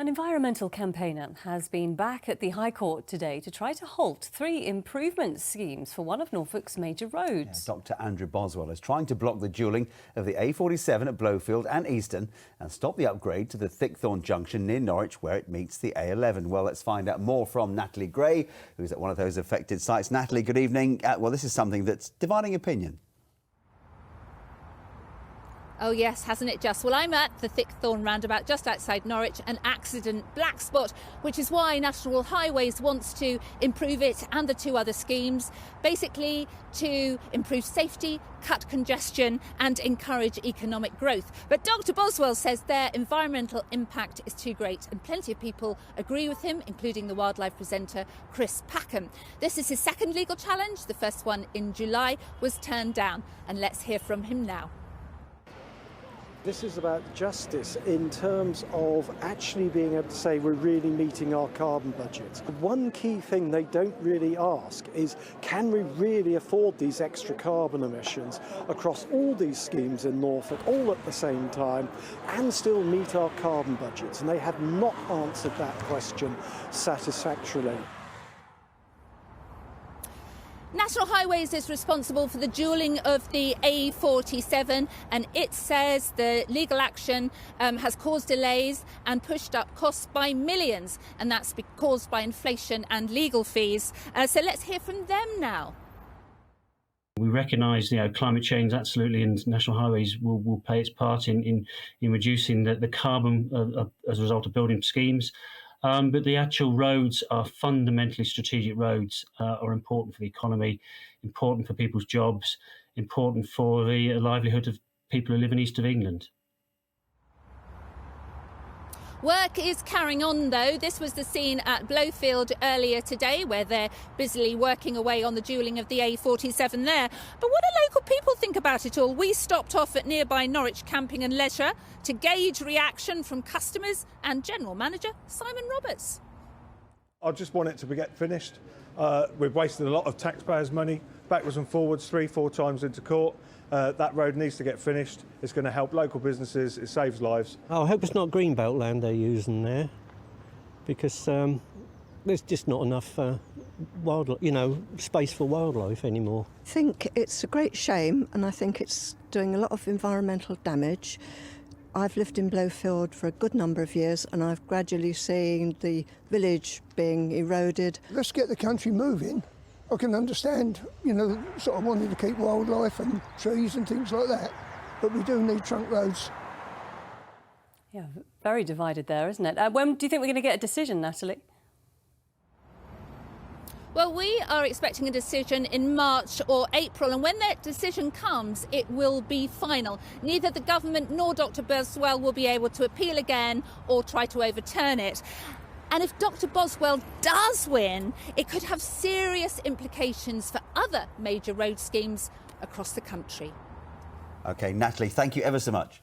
An environmental campaigner has been back at the High Court today to try to halt 3 improvement schemes for one of Norfolk's major roads. Dr Andrew Boswell is trying to block the dualling of the A47 at Blowfield and Easton and stop the upgrade to the Thickthorn junction near Norwich where it meets the A11. Well, let's find out more from Natalie Gray, who's at one of those affected sites. Natalie, good evening. Well, this is something that's dividing opinion. Oh yes, hasn't it just? Well, I'm at the Thickthorn roundabout just outside Norwich, an accident black spot, which is why National Highways wants to improve it and the 2 other schemes, basically to improve safety, cut congestion and encourage economic growth. But Dr Boswell says their environmental impact is too great, and plenty of people agree with him, including the wildlife presenter Chris Packham. This is his second legal challenge. The first one in July was turned down, and let's hear from him now. This is about justice in terms of actually being able to say we're really meeting our carbon budgets. One key thing they don't really ask is, can we really afford these extra carbon emissions across all these schemes in Norfolk all at the same time and still meet our carbon budgets? And they have not answered that question satisfactorily. National Highways is responsible for the dualling of the A47, and it says the legal action has caused delays and pushed up costs by millions, and that's caused by inflation and legal fees. So let's hear from them now. We recognise, climate change absolutely, and National Highways will play its part in reducing the carbon as a result of building schemes. But the actual roads are fundamentally strategic roads, are important for the economy, important for people's jobs, important for the livelihood of people who live in east of England. Work is carrying on though. This was the scene at Blowfield earlier today, where they're busily working away on the dualling of the A47 there. But what do local people think about it all? We stopped off at nearby Norwich Camping and Leisure to gauge reaction from customers and General Manager Simon Roberts. I just want it to get finished. We've wasted a lot of taxpayers' money, backwards and forwards, 3-4 times into court. That road needs to get finished. It's going to help local businesses. It saves lives. I hope it's not greenbelt land they're using there, because there's just not enough wildlife, space for wildlife anymore. I think it's a great shame, and I think it's doing a lot of environmental damage. I've lived in Blowfield for a good number of years, and I've gradually seen the village being eroded. Let's get the country moving. I can understand, sort of wanting to keep wildlife and trees and things like that, but we do need trunk roads. Yeah, very divided there, isn't it? When do you think we're going to get a decision, Natalie? Well, we are expecting a decision in March or April, and when that decision comes, it will be final. Neither the government nor Dr Boswell will be able to appeal again or try to overturn it. And if Dr Boswell does win, it could have serious implications for other major road schemes across the country. OK, Natalie, thank you ever so much.